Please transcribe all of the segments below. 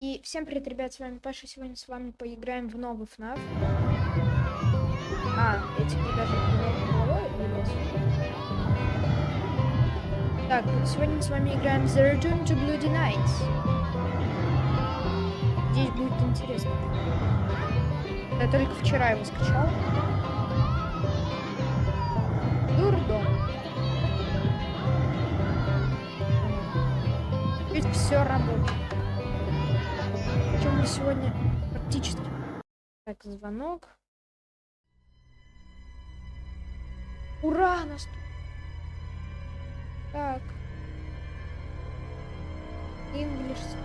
И всем привет, ребят, с вами Паша. Сегодня с вами поиграем в новый FNAF. Я теперь даже головой вылез. Так, сегодня с вами играем thereturntobloodynights. Здесь будет интересно. Я только вчера его скачал. Дурдом. Ведь все работает. Причем мы сегодня практически... Так, звонок. Ура! Нас... Так. English.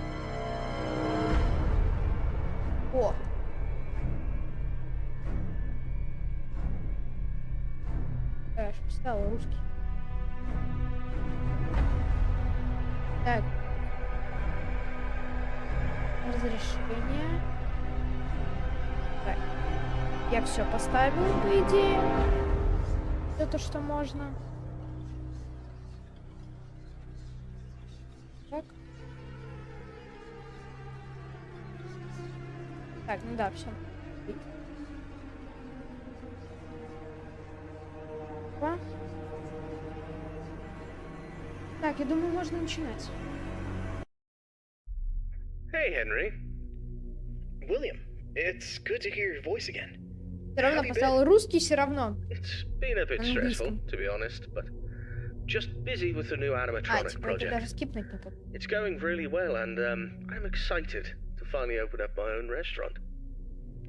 О! Да, я встала русский. Так. Разрешение. Так. Я все поставил, по идее. Это что можно. Так. Так, ну да, все. Так, я думаю, можно начинать. Hey, Henry. William, it's good to hear your voice again. Все равно поставил русский, все равно. It's been a bit stressful, to be honest, but just busy with the new animatronic project. Даже скипнуть не буду. It's going really well, and I'm excited to finally open up my own restaurant.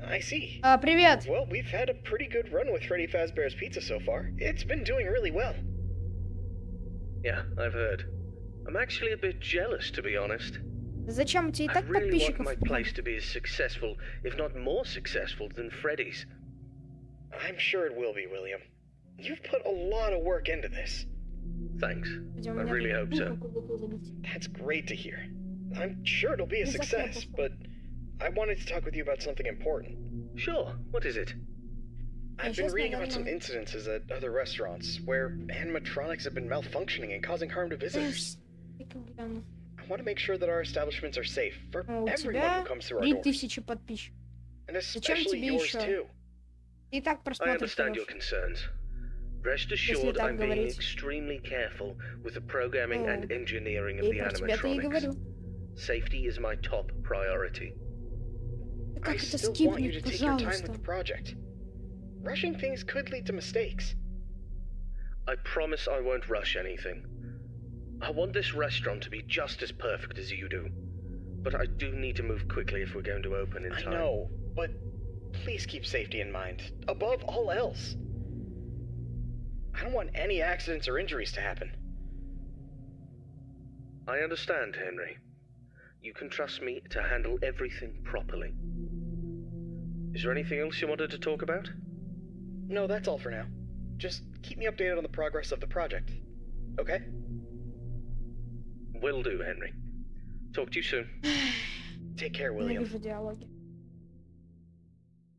I see. Привет. Well, we've had a pretty good run with Freddy Fazbear's Pizza so far. It's been doing really well. Yeah, I've heard. I'm actually a bit jealous, to be honest. Зачем у тебя и так I really want подписчиков? my place to be as successful, if not more successful, than Freddy's. I'm sure it will be, William. You've put a lot of work into this. Thanks. I really hope so. That's great to hear. I'm sure it'll be a success, but I wanted to talk with you about something important. Sure. What is it? I've been reading about some incidences at other restaurants where animatronics have been malfunctioning and causing harm to visitors. I want to make sure that our establishments are safe for everyone who comes through our doors. 3000 подписчиков. And especially yours too. И так I просмотров. understand your concerns. Rest assured, I'm being extremely careful with the programming and engineering of the animatronics. Safety is my top priority. I still want you to take your time with the project. Rushing things could lead to mistakes. I promise I won't rush anything. I want this restaurant to be just as perfect as you do. But I do need to move quickly if we're going to open in time. I know, but please keep safety in mind, above all else. I don't want any accidents or injuries to happen. I understand, Henry. You can trust me to handle everything properly. Is there anything else you wanted to talk about? No, that's all for now. Just keep me updated on the progress of the project. Okay? Will do, Henry. Talk to you soon. Take care, William. Ненавижу диалоги.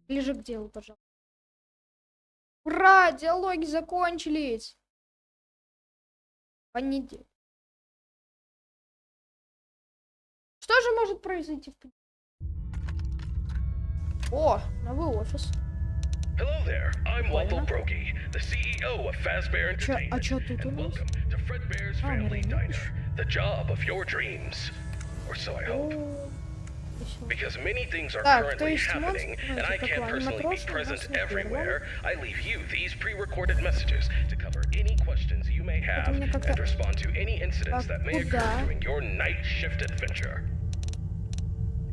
Ближе к делу, пожалуйста. Ура! Диалоги закончились! Понедельник. Что же может произойти в понедельник? О, новый офис. Hello there, I'm Waffle Brokey, the CEO of Fazbear Entertainment, and welcome to Fredbear's Family Diner, the job of your dreams. Or so I hope. Because many things are currently happening, and I can't personally be present everywhere, I leave you these pre-recorded messages to cover any questions you may have and respond to any incidents that may occur during your night shift adventure.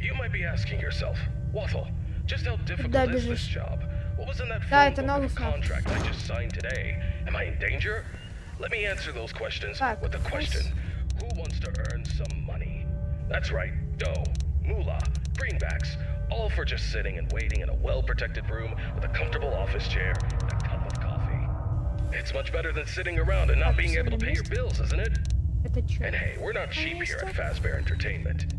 You might be asking yourself, Waffle, just how difficult is this job? What was in that phone book of contract I just signed today? Am I in danger? Let me answer those questions with a question. Who wants to earn some money? That's right, dough, moolah, greenbacks, all for just sitting and waiting in a well-protected room with a comfortable office chair and a cup of coffee. It's much better than sitting around and not being able to pay your bills, isn't it? And hey, we're not cheap here at Fazbear Entertainment.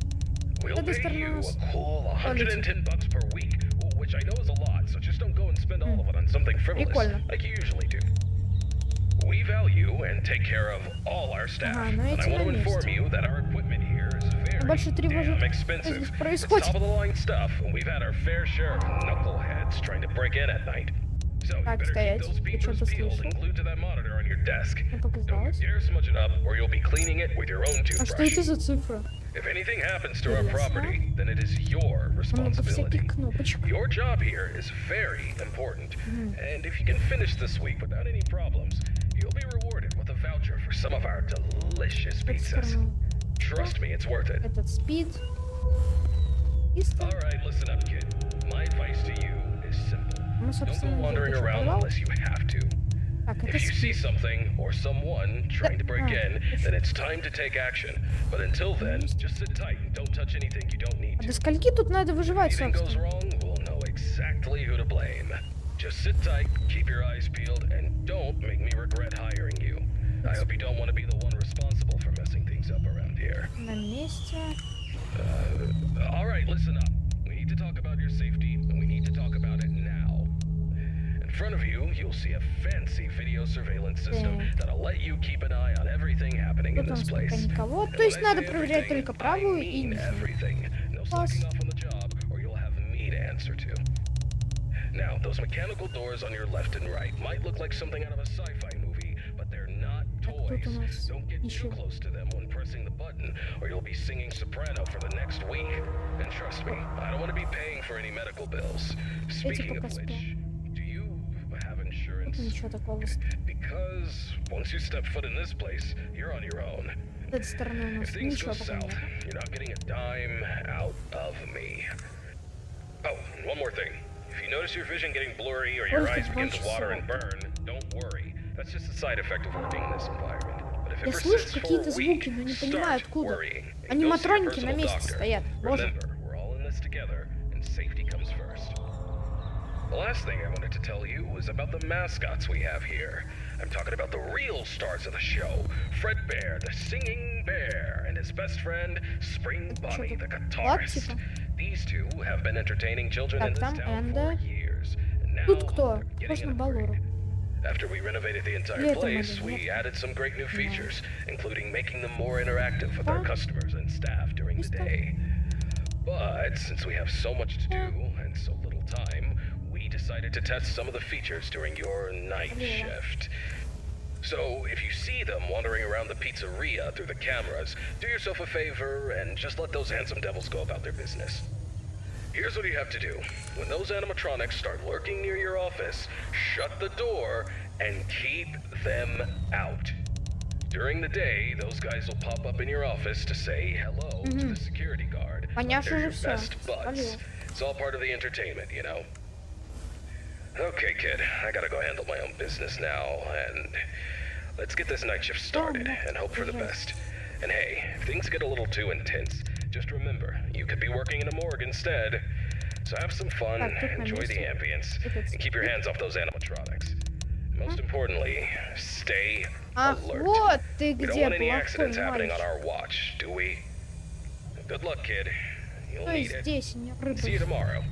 We'll pay you a cool $110 per week, which I know is a lot, so just don't go and spend all of it on something frivolous, like you usually do. We value and take care of all our staff, and I want to inform you that our equipment here is very больше тревожит, Damn что expensive. здесь It's происходит. top of the line stuff, and we've had our fair share of knuckleheads trying to break in at night. So you Так, better keep стоять. those Ты peepers что-то peeled слышал? and glued to that monitor on your desk. Мне Don't you показалось. dare smudge it up, or you'll be cleaning it with your own А что toothbrush. это за цифра? If anything happens to our Интересно. property, then it is your Много responsibility. всяких кнопочек. Your job here is very important, and if you can finish this week without any problems, you'll be rewarded with a voucher for some of our delicious Это pizzas. сторону. Trust me, it's worth it. Этот спид. Чисто. All right, listen up, kid. My advice to you is simple. Мы, Don't go собственно, wandering где-то что, around подвал? unless you have to. Так, это If you see спид. something or someone trying to break in, then it's time to take action. But until then, just sit tight and don't touch anything you don't need А до to. скольки тут надо выживать, If anything goes собственно? wrong, we'll know exactly who to blame. Just sit tight, keep your eyes peeled, and don't make me regret hiring you. I hope you don't want to be the one responsible for messing things up around here. На месте. All right, listen up. We need to talk about your safety, and we need to talk about it now. In front of you, you'll see a fancy video surveillance system that'll let you keep an eye on everything happening in Тут у this нас пока place. никого. And То есть when I надо say проверять everything, только правую I и mean нижнюю. everything. No slacking off on the job, or you'll have me to answer to. Now, those mechanical doors on your left and right might look like something out of a sci-fi movie, but they're not Так, тут toys. у нас Don't get too еще. close to them when pressing the button, or you'll be singing soprano for the next week. And trust me, I don't want to be paying for any medical bills. Speaking of пока which, спят. do you have insurance? Ничего такого. Because once you step foot in this place, you're on your own. С этой стороны у If нас things go ничего пока south, нет. you're not getting a dime out of me. Oh, and one more thing. If you notice your vision getting blurry or your Ой, eyes как begin to больше water всего. and burn, don't worry. That's just a side effect of working in this environment. But if Я it слышу persists for какие-то a week, звуки, но не понимаю, start откуда. worrying. And go see your Аниматроники на personal месте doctor. стоят. Боже. Remember, we're all in this together, and safety comes first. The last thing I wanted to tell you was about the mascots we have here. I'm talking about the real stars of the show. Fredbear, the singing bear, and his best friend, Spring Bonnie, the guitarist. типа? These two have been entertaining children in Так, this там town for Энда. years. And now Тут кто? they're Похож getting на an Балору. upgrade. After we renovated the entire Летом place, один, we нет? added some great new features, including making them more interactive with our Да. customers and staff during the Есть так. day. But since we have so much to do and so little time, we decided to test some of the features during your night Yeah. shift. So if you see them wandering around the pizzeria through the cameras, do yourself a favor and just let those handsome devils go about their business. Here's what you have to do. When those animatronics start lurking near your office, shut the door and keep them out. During the day, those guys will pop up in your office to say hello to the security guard. like Понятно they're же your всё. best buds. Спалил. It's all part of the entertainment, you know? Okay, kid, I gotta go handle my own business now, and let's get this night shift started no, and hope for the yes. best. And hey, if things get a little too intense, just remember, you could be working in a morgue instead. So have some fun, Так, тут на enjoy the месте. ambience, Этот and keep your hands off those animatronics. Most importantly, stay Ах, alert. вот ты We don't где, want any плохой accidents happening on мальчик. our watch, do we? Good luck, kid. You'll Стой need it. здесь, не See you рыпай. tomorrow.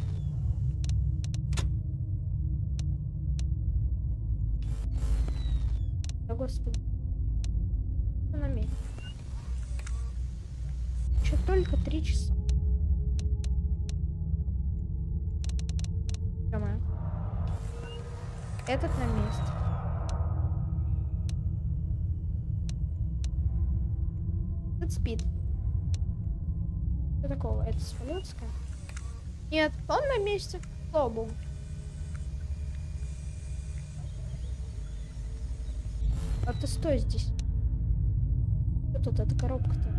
Да господи. Всё на месте. Еще только 3 часа. Ё-моё. Этот на месте. Этот спит. Что такого? Это Смоленская? Нет, он на месте. Слава богу. А ты стой здесь. Что тут? Это коробка-то.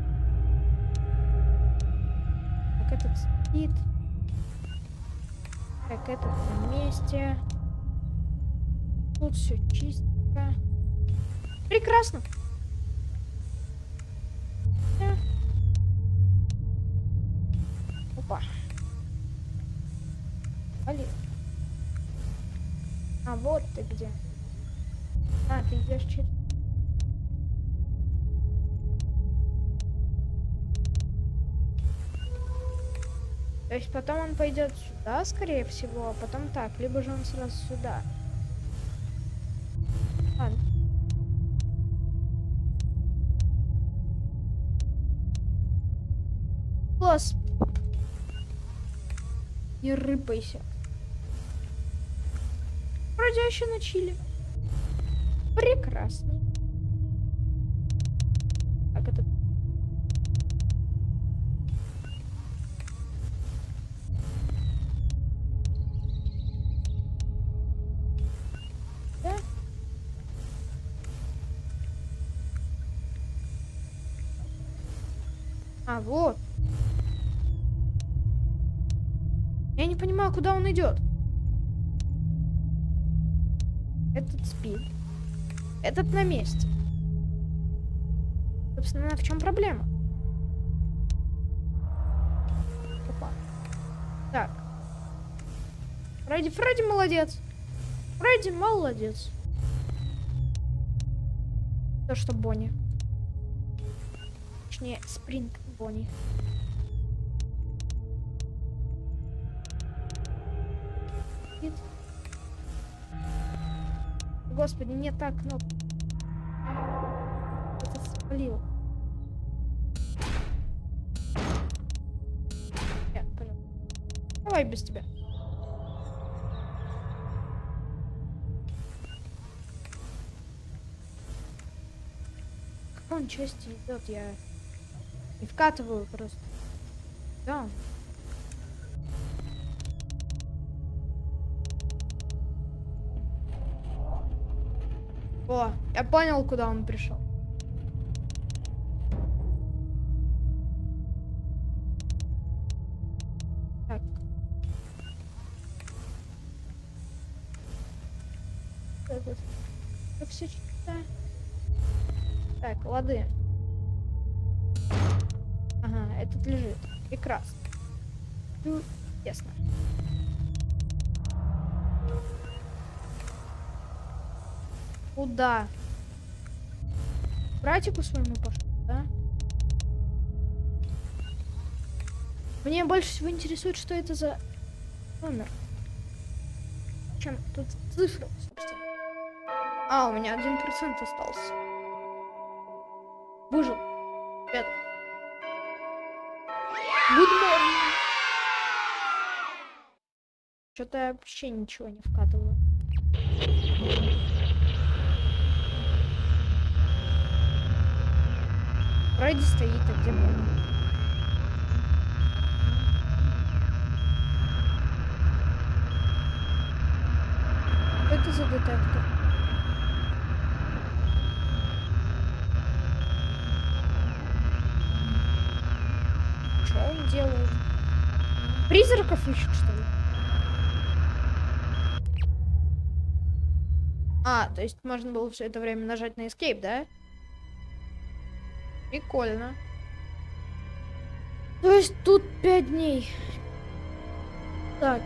Так, этот спит. Так, этот на месте. Тут все чисто. Прекрасно. Да. Опа. Блин. А вот ты где. А, ты идешь через... То есть потом он пойдет сюда, скорее всего, а потом так. Либо же он сразу сюда. Ладно. голос. Не рыпайся. Вроде еще на чили. Прекрасно. Так, это... Да? А, вот. Я не понимаю, куда он идет. Этот спит. Этот на месте. Собственно, в чем проблема? Опа. Так. Фредди молодец. Фредди молодец. То, что Бонни. Точнее, Спринг Бонни. Нет. Господи, не так кнопка. Это спалил. Нет, понял. Давай без тебя. В какой части идет? Я не вкатываю просто. Да. О, я понял, куда он пришел. Так. Как все читаю. Так, лады. Ага, этот лежит. Прекрасно. Ну, ясно. Куда? Братику своему пошел, да? Мне больше всего интересует, что это за номер. Чем тут цифры, собственно. А, у меня 1% остался. Выжил. Ребят. Good morning. Что-то я вообще ничего не вкатываю. Фредди стоит, а где Бонни? Что это за детектор? Что он делает? Призраков ищет, что ли? А, то есть можно было все это время нажать на escape, да? Прикольно. То есть тут 5 дней. Так.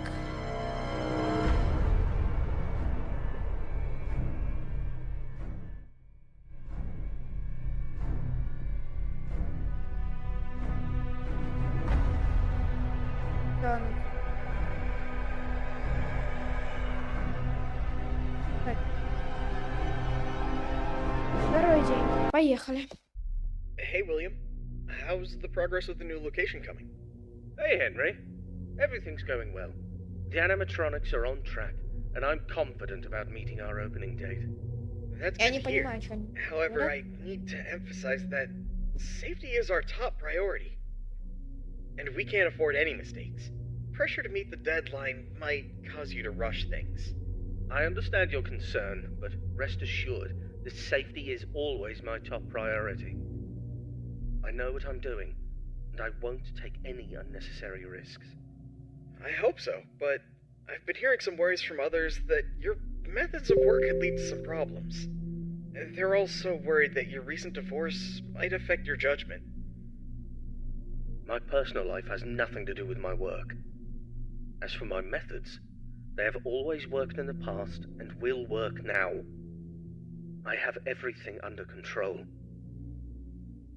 Да. Так. Второй день. Поехали. Hey, William. How's the progress of the new location coming? Hey, Henry. Everything's going well. The animatronics are on track, and I'm confident about meeting our opening date. That's Я good не to hear. понимаю, что они... However, I need to emphasize that safety is our top priority. And we can't afford any mistakes. Pressure to meet the deadline might cause you to rush things. I understand your concern, but rest assured, the safety is always my top priority. I know what I'm doing, and I won't take any unnecessary risks. I hope so, but I've been hearing some worries from others that your methods of work could lead to some problems. They're also worried that your recent divorce might affect your judgment. My personal life has nothing to do with my work. As for my methods, they have always worked in the past and will work now. I have everything under control.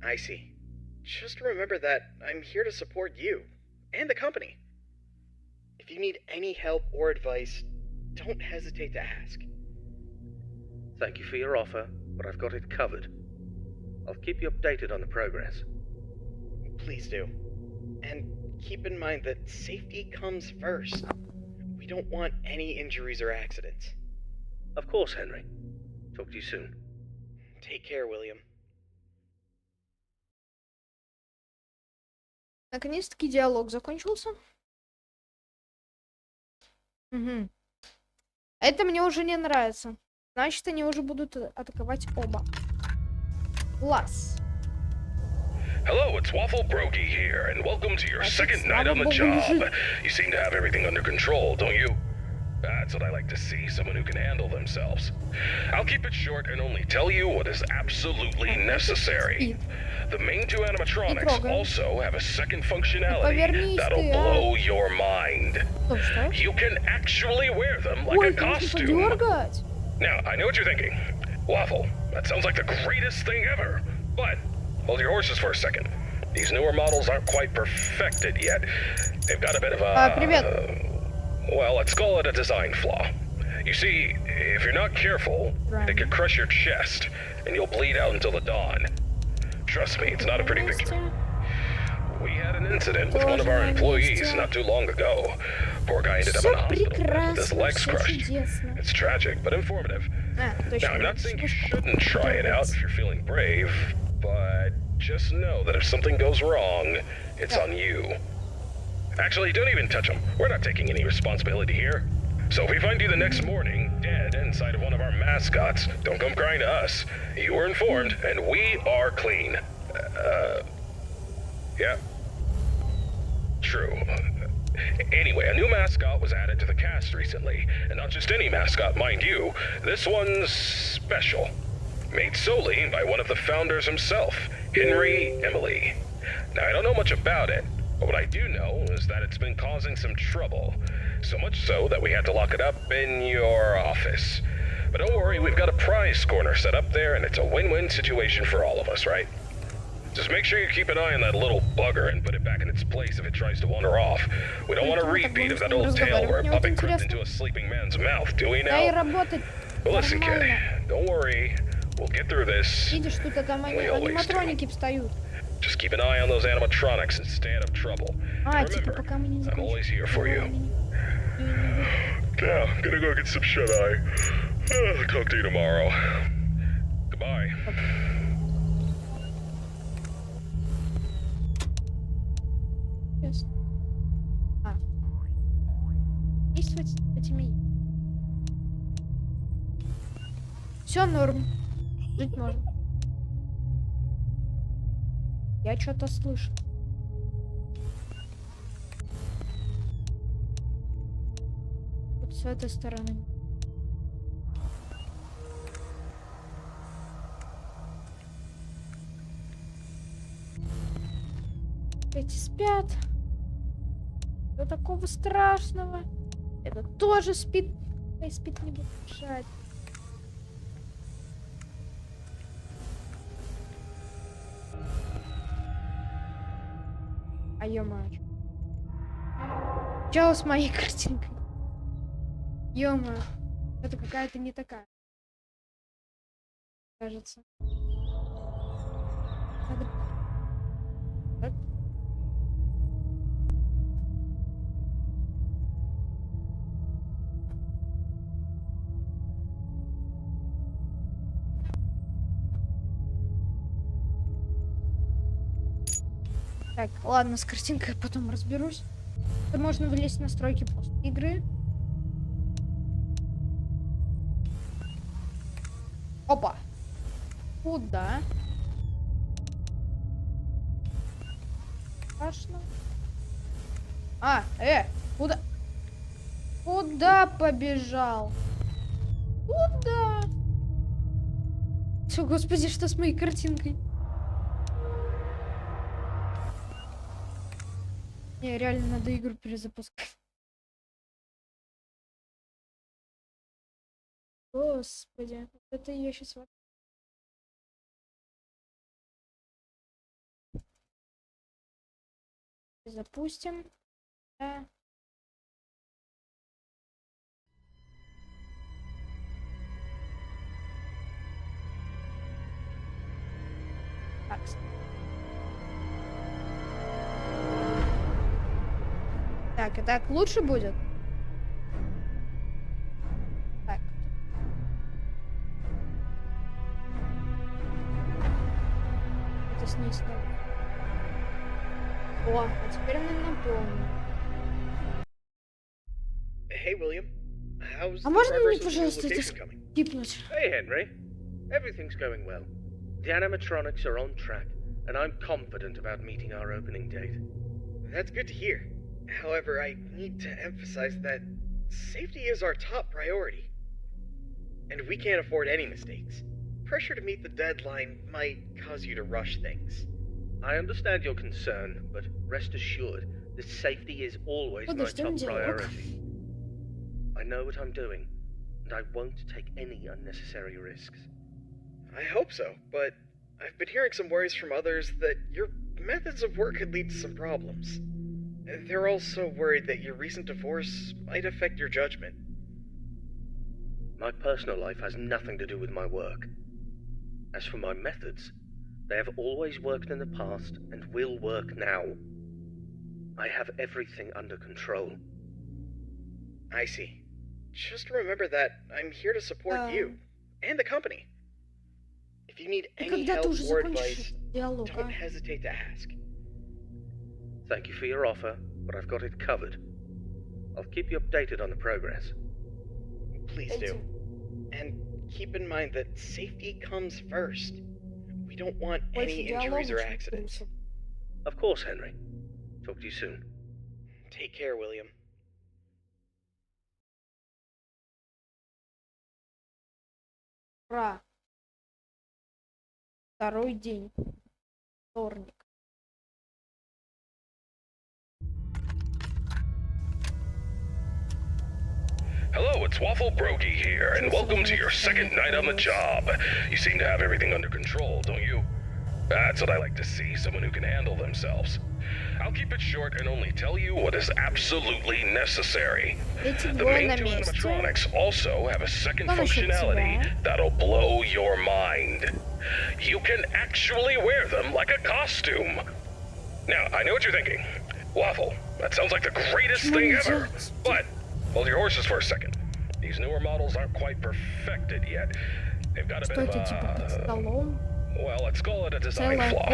I see. Just remember that I'm here to support you and the company. If you need any help or advice, don't hesitate to ask. Thank you for your offer, but I've got it covered. I'll keep you updated on the progress. Please do. And keep in mind that safety comes first. We don't want any injuries or accidents. Of course, Henry. Talk to you soon. Take care, William. Наконец-таки диалог закончился. Угу. Это мне уже не нравится. Значит, они уже будут атаковать оба. Класс. Hello, it's Waffle Brokey here, and welcome to your second night on the job. You seem to have everything under control, don't you? That's what I like to see, someone who can handle themselves. I'll keep it short and only tell you what is absolutely necessary. The main two animatronics also have a second functionality that'll blow your mind. You can actually wear them like a costume. Now, I know what you're thinking. Waffle, that sounds like the greatest thing ever. But hold your horses for a second. These newer models aren't quite perfected yet. They've got a bit of a... well, let's call it a design flaw. You see, if you're not careful, it could crush your chest, and you'll bleed out until the dawn. Trust me, it's not a pretty picture. We had an incident with one of our employees not too long ago. Poor guy ended up in the hospital with his legs crushed. It's tragic, but informative. Now, I'm not saying you shouldn't try it out if you're feeling brave, but just know that if something goes wrong, it's on you. Actually, don't even touch him. We're not taking any responsibility here. So if we find you the next morning, dead inside of one of our mascots, don't come crying to us. You were informed, and we are clean. Yeah. True. Anyway, a new mascot was added to the cast recently. And not just any mascot, mind you. This one's special. Made solely by one of the founders himself, Henry Emily. Now, I don't know much about it, but what I do know is that it's been causing some trouble. So much so that we had to lock it up in your office. But don't worry, we've got a prize corner set up there, and it's a win-win situation for all of us, right? Just make sure you keep an eye on that little bugger and put it back in its place if it tries to wander off. We don't want a repeat of that old tale where a puppet crept into a sleeping man's mouth, do we now? Well, listen, kid, don't worry. We'll get through this. Видишь, тут там аниматроники встают. Just keep an eye on those animatronics and stay out of trouble. Типа пока мы не I'm always here for you. Now, gonna go get some shut-eye. Talk to you tomorrow. Goodbye. Yes. Действовать этими. Все норм. Жить можно. Я что-то слышу. Вот с этой стороны. Эти спят. Что такого страшного? Это тоже спит. И спит не будет мешать. А ё-моё. Чё с моей картинкой? Ё-моё. Это какая-то не такая. Кажется. Надо... Так. Так, ладно, с картинкой потом разберусь. Это можно влезть в настройки после игры. Опа! Куда? Страшно. Куда? Куда побежал? Куда? Всё, господи, что с моей картинкой? Не, реально надо игру перезапускать. Господи, это я сейчас... Запустим. Да. Так. Так, и так лучше будет? Так. Это снизу. О, а теперь она напомнит. Hey, William. How's А the можно мне, progress of the пожалуйста, это location coming? скипнуть? Hey, Henry. Everything's going well. The animatronics are on track, and I'm confident about meeting our opening date. That's good to hear. However, I need to emphasize that safety is our top priority. And we can't afford any mistakes. Pressure to meet the deadline might cause you to rush things. I understand your concern, but rest assured, the safety is always my top priority. I know what I'm doing, and I won't take any unnecessary risks. I hope so, but I've been hearing some worries from others that your methods of work could lead to some problems. They're also worried that your recent divorce might affect your judgment. My personal life has nothing to do with my work. As for my methods, they have always worked in the past and will work now. I have everything under control. I see. Just remember that I'm here to support you and the company. If you need any help or advice, don't hesitate to ask. Thank you for your offer, but I've got it covered. I'll keep you updated on the progress. Please do. And keep in mind that safety comes first. We don't want any injuries or accidents. Of course, Henry. Talk to you soon. Take care, William. Ура! Второй день. Вторник. Hello, it's Waffle Brokey here, and welcome to your second night on the job. You seem to have everything under control, don't you? That's what I like to see, someone who can handle themselves. I'll keep it short and only tell you what is absolutely necessary. The main two animatronics also have a second functionality that'll blow your mind. You can actually wear them like a costume. Now, I know what you're thinking. Waffle, that sounds like the greatest thing ever. But hold your horses for a second. These newer models aren't quite perfected yet. They've got a bit of a... well, let's call it a design flaw.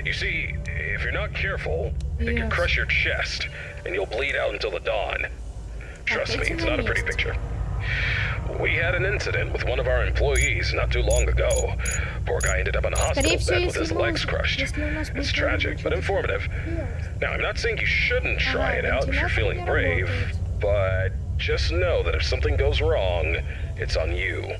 You see, if you're not careful, it could crush your chest, and you'll bleed out until the dawn. Trust me, it's not a pretty picture. We had an incident with one of our employees not too long ago. Poor guy ended up in a hospital bed with his legs crushed. It's tragic, but informative. Now, I'm not saying you shouldn't try it out if you're feeling brave, but just know that if something goes wrong, it's on you.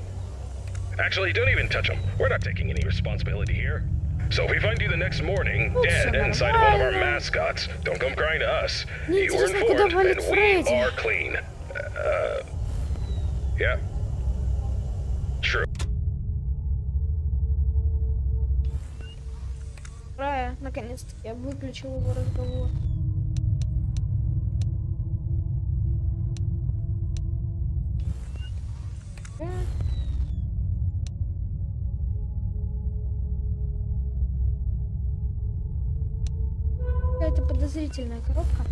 Actually, don't even touch him. We're not taking any responsibility here. So if we find you the next morning, dead inside one of our mascots, don't come crying to us. You were informed, and we are clean. Yeah. True. Ура, наконец-таки я выключил его разговор. Какая-то подозрительная коробка.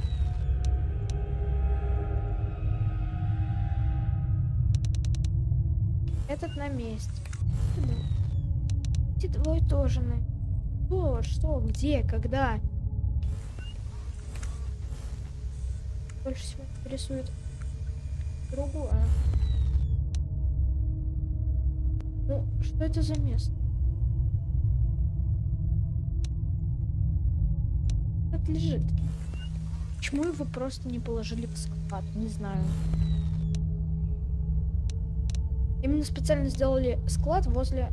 Этот на месте. Эти двое тоже на... Что? Где? Когда? Больше всего интересует другое. Ну, что это за место? Как лежит? Почему его просто не положили в склад? Не знаю. Именно специально сделали склад возле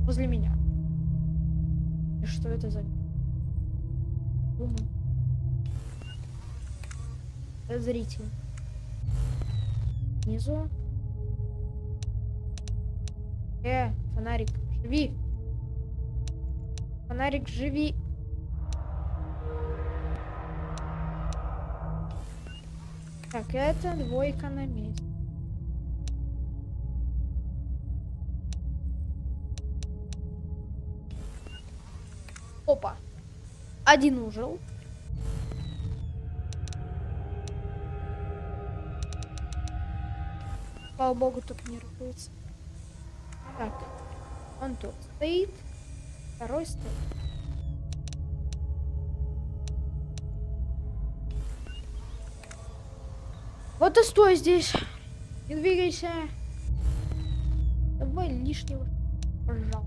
меня. И что это за... Думаю. Подозрительно. Внизу. Фонарик, живи. Фонарик, живи. Так, это двойка на месте. Опа. Один ужил. Слава богу, тут не рухается. Так, он тут стоит, второй стоит. Вот и стой здесь. Не двигайся. Давай лишнего, пожалуйста.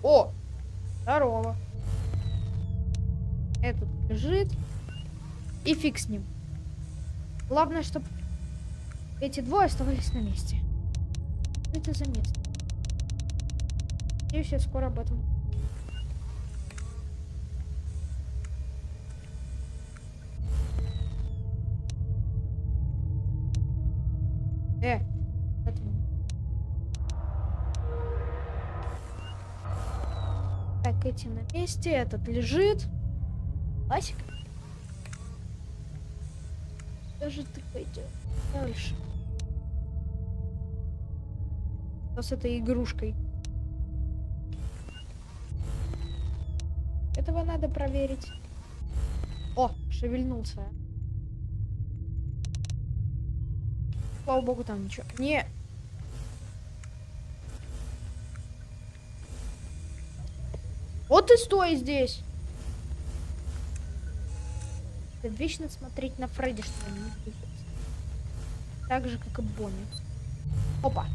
О! Здорово. Этот лежит. И фиг с ним. Главное, чтобы эти двое оставались на месте. Что это за место? Надеюсь, я скоро об этом. Это... Так, эти на месте, этот лежит. Ласик. Куда же ты пойдешь дальше? Что с этой игрушкой? Этого надо проверить. О, шевельнулся. Слава богу, там ничего. Не. Вот и стой здесь. Это вечно смотреть на Фредди, что он не двигается. Так же, как и Бонни. Опа.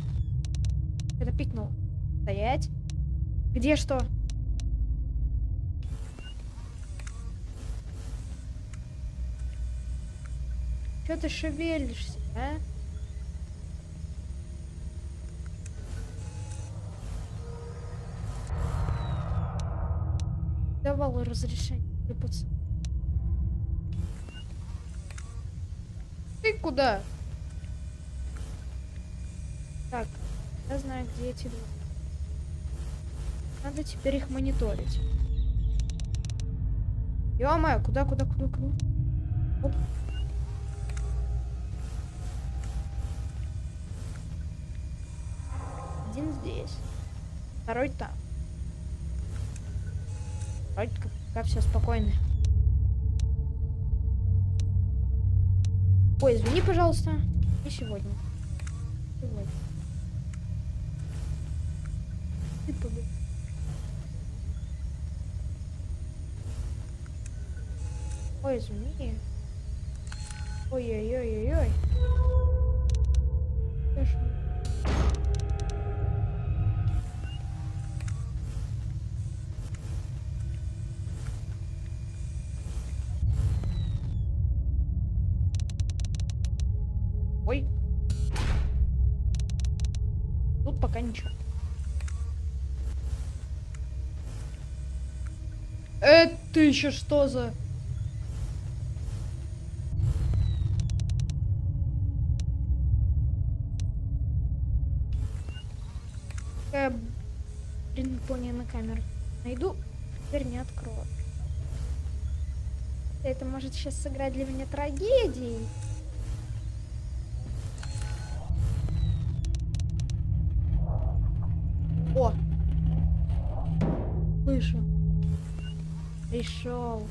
Это пикнул. Стоять. Где что? Чё ты шевелишься, а? Давал разрешение выпуться. Ты куда? Так, я знаю, где эти два. Надо теперь их мониторить. Ё-моё, куда? Оп. Один здесь. Второй там. Вроде пока все спокойно. Ой, извини, пожалуйста. Не сегодня. Сегодня. Ты победил. Ой, извини. Ой-ой-ой-ой-ой. Ой. Тут пока ничего. Это еще что за... Блин, понял на камеру. Найду, дверь не открою. Это может сейчас сыграть для меня трагедией. О! Слышу. Пришел.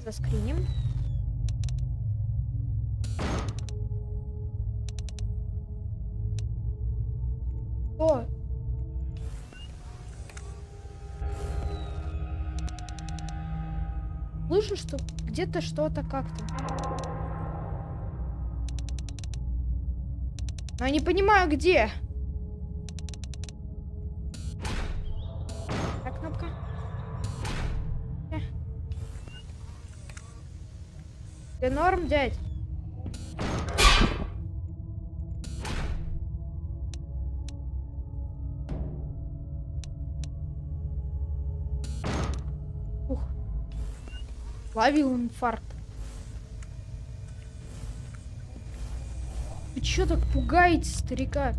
Заскриним. О! Слышу, что где-то что-то как-то. Но я не понимаю, где. Так, кнопка. Ты норм, дядь? Ух. Ловил инфаркт. Вы чё так пугаете старика?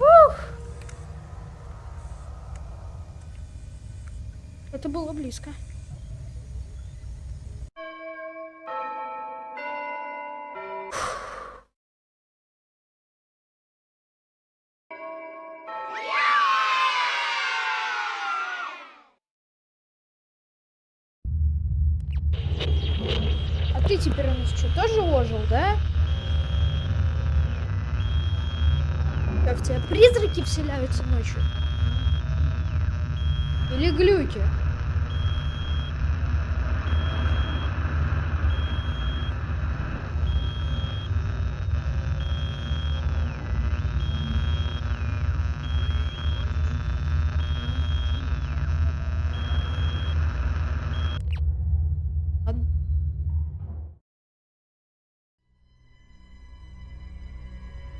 Ух! Это было близко. А ты теперь у нас что, тоже ожил, да? Как в тебя призраки вселяются ночью? Или глюки?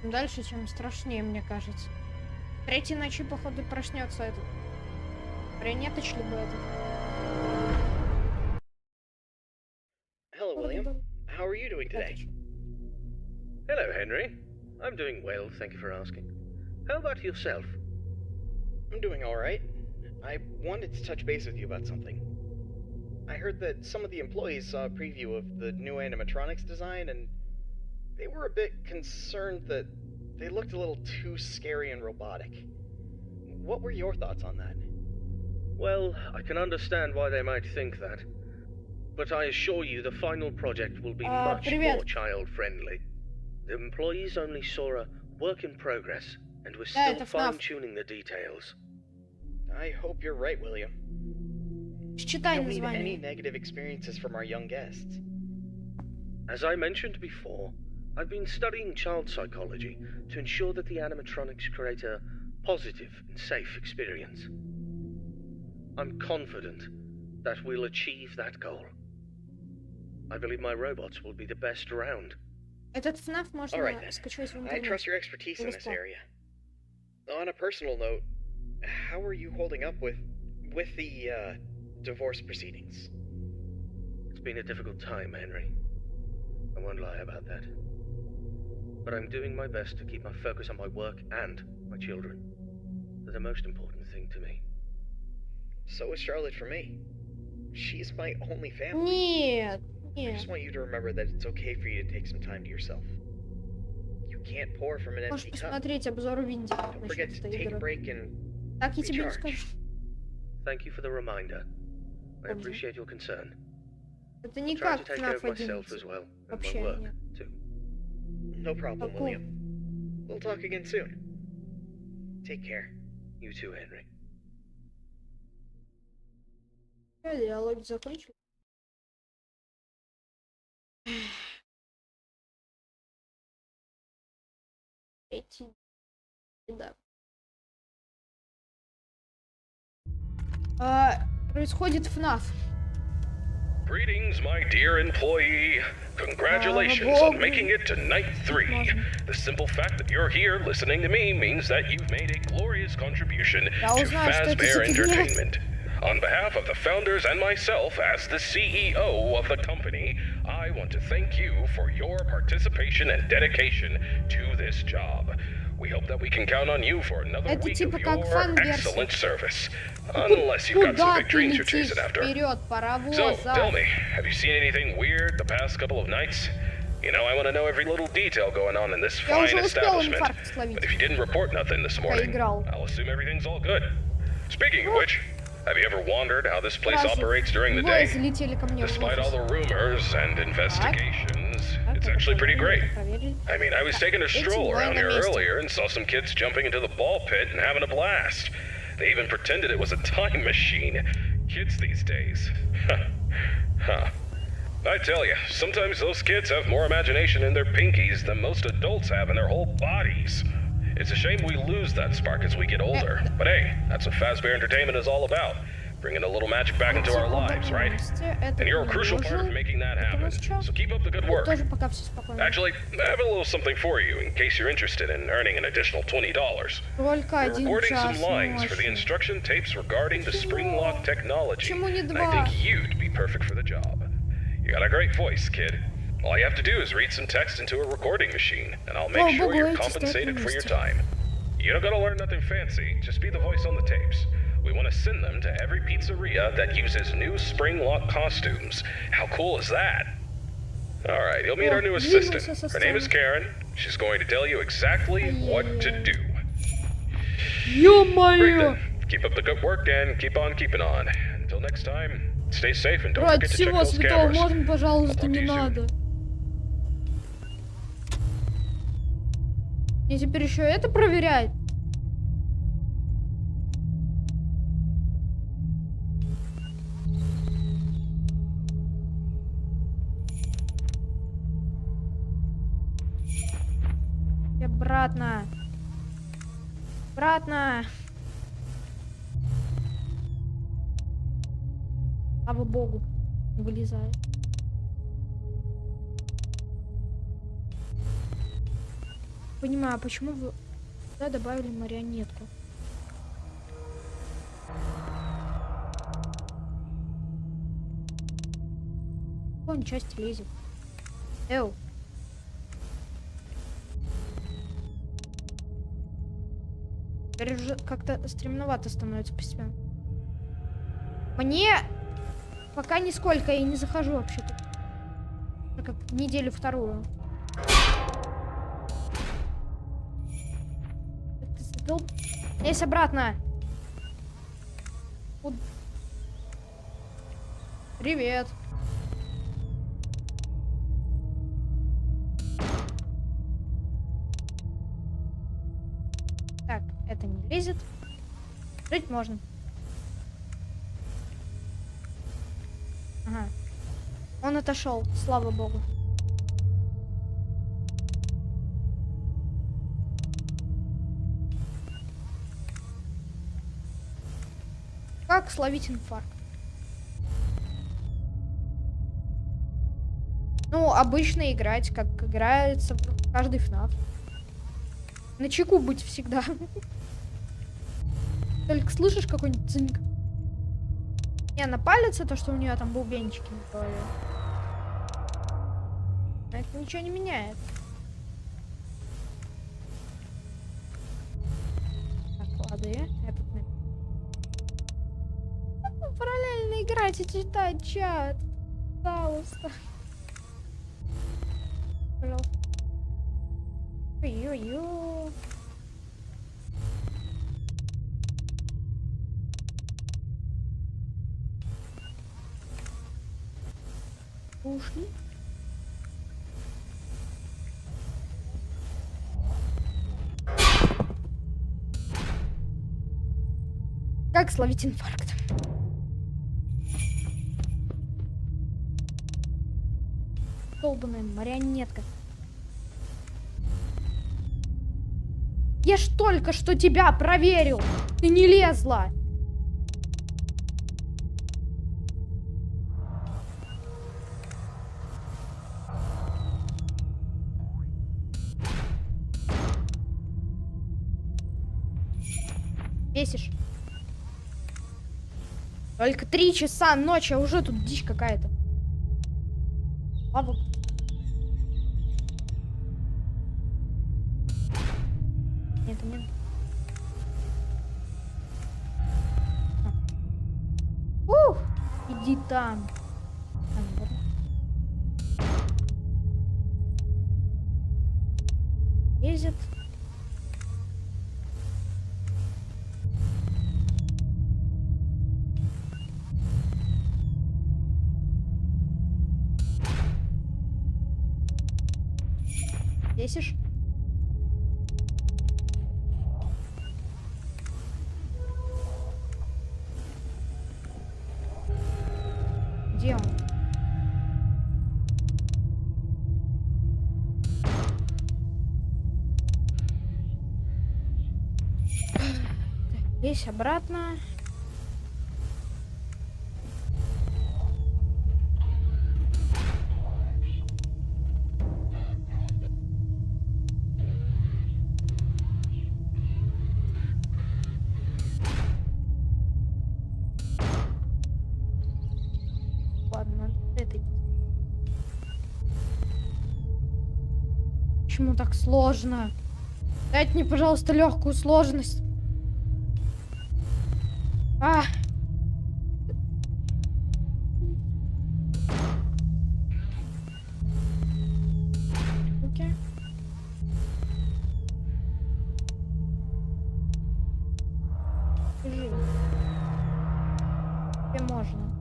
Дальше, чем страшнее, мне кажется. Третьей ночи, походу, проснется этот. Приняточ либо этот. Hello, William. How are you doing today? Hello, Henry. I'm doing well, thank you for asking. How about yourself? I'm doing alright. I wanted to touch base with you about something. I heard that some of the employees saw a preview of the new animatronics design, and they were a bit concerned that they looked a little too scary and robotic. What were your thoughts on that? Well, I can understand why they might think that. But I assure you the final project will be much more child-friendly. The employees only saw a work in progress, and we're still fine-tuning the details. I hope you're right, William. We don't need any negative experiences from our young guests. As I mentioned before, I've been studying child psychology to ensure that the animatronics create a positive and safe experience. I'm confident that we'll achieve that goal. I believe my robots will be the best around. Этот FNAF можно скачать в интернете. I trust your expertise in this area. On a personal note, how are you holding up with the divorce proceedings? It's been a difficult time, Henry. I won't lie about that. But I'm doing my best to keep my focus on my work and my children. They're the most important thing to me. So is Charlotte for me. She's my only family. Нет, I нет. just want you to remember that it's okay for you to take some time to yourself. You can't pour from an Можешь empty cup. посмотреть обзор Винди. Don't forget to take a break and Так я тебе не recharge. скажу. Thank you for the reminder. I appreciate your concern. Это не Try как to take care FNAF of myself 11. as well, and my Вообще work нет. too. No problem, Cool. William. We'll talk again soon. Take care. You too, Henry. Диалоги закончили. Эти... Да. Происходит FNAF. Greetings, my dear employee. Congratulations on making it to night 3. The simple fact that you're here listening to me means that you've made a glorious contribution to Fazbear Entertainment. On behalf of the founders and myself as the CEO of the company, I want to thank you for your participation and dedication to this job. We hope that we can count on you for another week of your excellent service. Unless you've got some big dreams you're chasing after. So, tell me, have you seen anything weird the past couple of nights? You know, I want to know every little detail going on in this fine establishment. But if you didn't report nothing this morning, I'll assume everything's all good. Speaking of which, have you ever wondered how this place operates during the day? Despite all the rumors and investigations, it's actually pretty great. I mean, I was taking a stroll around here earlier and saw some kids jumping into the ball pit and having a blast. They even pretended it was a time machine. Kids these days. Huh. I tell you, sometimes those kids have more imagination in their pinkies than most adults have in their whole bodies. It's a shame we lose that spark as we get older. But hey, that's what Fazbear Entertainment is all about. Bringing a little magic back into our lives, right? And you're a crucial part of making that happen. So keep up the good work. Actually, I have a little something for you in case you're interested in earning an additional $20. We're recording some lines for the instruction tapes regarding the spring lock technology. And I think you'd be perfect for the job. You got a great voice, kid. All you have to do is read some text into a recording machine, and I'll make sure you're compensated for your time. You don't gotta learn nothing fancy, just be the voice on the tapes. We want to send them to every pizzeria that uses new spring lock costumes. How cool is that? Alright, you'll meet our new assistant. Her name is Karen. She's going to tell you exactly what to do. Great then. Keep up the good work and keep on keeping on. Until next time, stay safe and don't forget to check those cameras. Можно, пожалуйста, не надо. Мне теперь еще это проверять. Обратно. Обратно. Слава богу, вылезает. Понимаю, почему вы сюда добавили марионетку. Вон часть лезет. Эу. Теперь уже как-то стремновато становится постепенно. Мне пока нисколько я не захожу вообще-то. Как неделю вторую. Есть обратно. Привет. Так, это не лезет. Жить можно. Ага. Он отошел, слава богу. Как словить инфаркт? Ну, обычно играть, как играется в каждый FNAF. На чеку быть всегда. Только слышишь какой-нибудь цинк. Не, на палец это, что у нее там бубенчики на голове. Но это ничего не меняет. Так, ладно, этот параллельно играть и читать чат. Пожалуйста. Пожалуйста. Ой-ой-ой. Ушли. Как словить инфаркт? Долбаная марионетка. Я ж только что тебя проверил. Ты не лезла. Бесишь. Только 3 часа ночи, а уже тут дичь какая-то. Слава. Нет, нет. Ух! Иди там. Лезет. Бесишь? Где он? Здесь обратно. Почему так сложно? Дайте мне, пожалуйста, легкую сложность. А. Окей. Бежи. Тебе можно.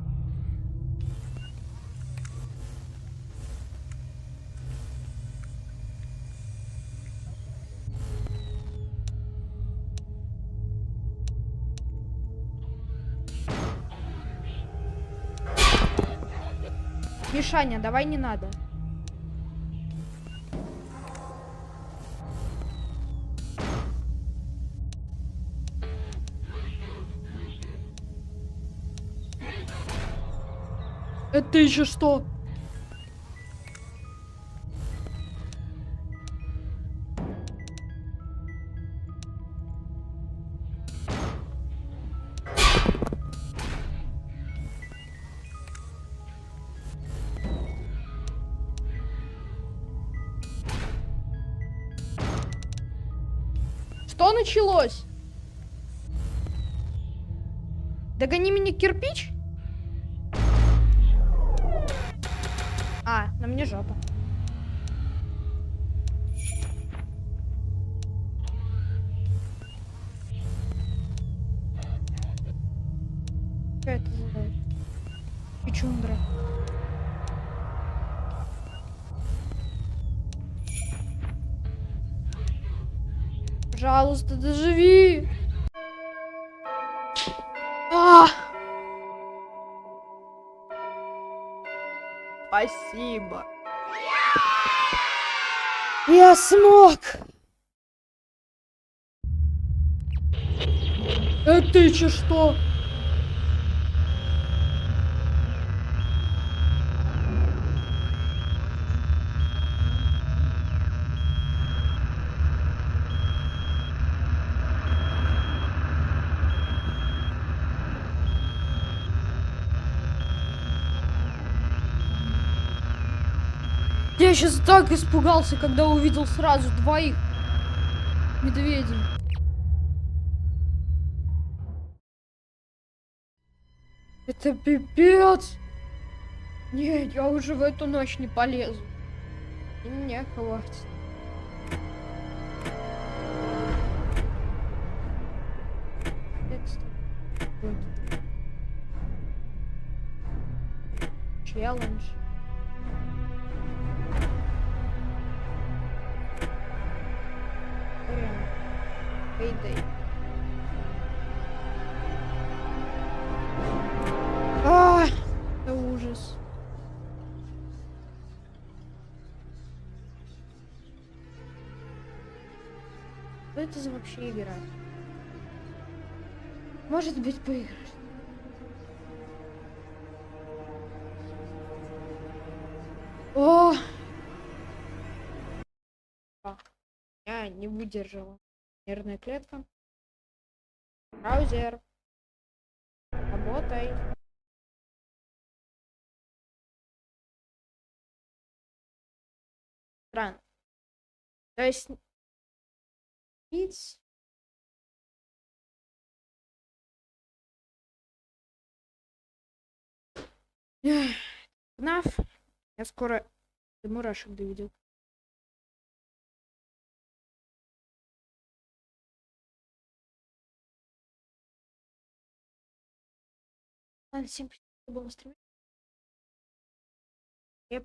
Мишаня, давай не надо. Это еще что? Что началось? Догони меня, кирпич? А, на мне жопа. Что это за пичундра? Пожалуйста, доживи. А! Спасибо. Я смог. Это еще что? Я сейчас так испугался, когда увидел сразу двоих медведей. Это пипец. Нет, я уже в эту ночь не полезу. И мне хватит. Челлендж. Payday. А, это ужас. Что это за вообще игра? Может быть, поиграть. О! Я не выдержала. Нервная клетка. Браузер. Работай. Странно. То есть... ФНАФ. Я скоро до мурашек доведу. Ладно, всем спасибо, что был на стриме. Я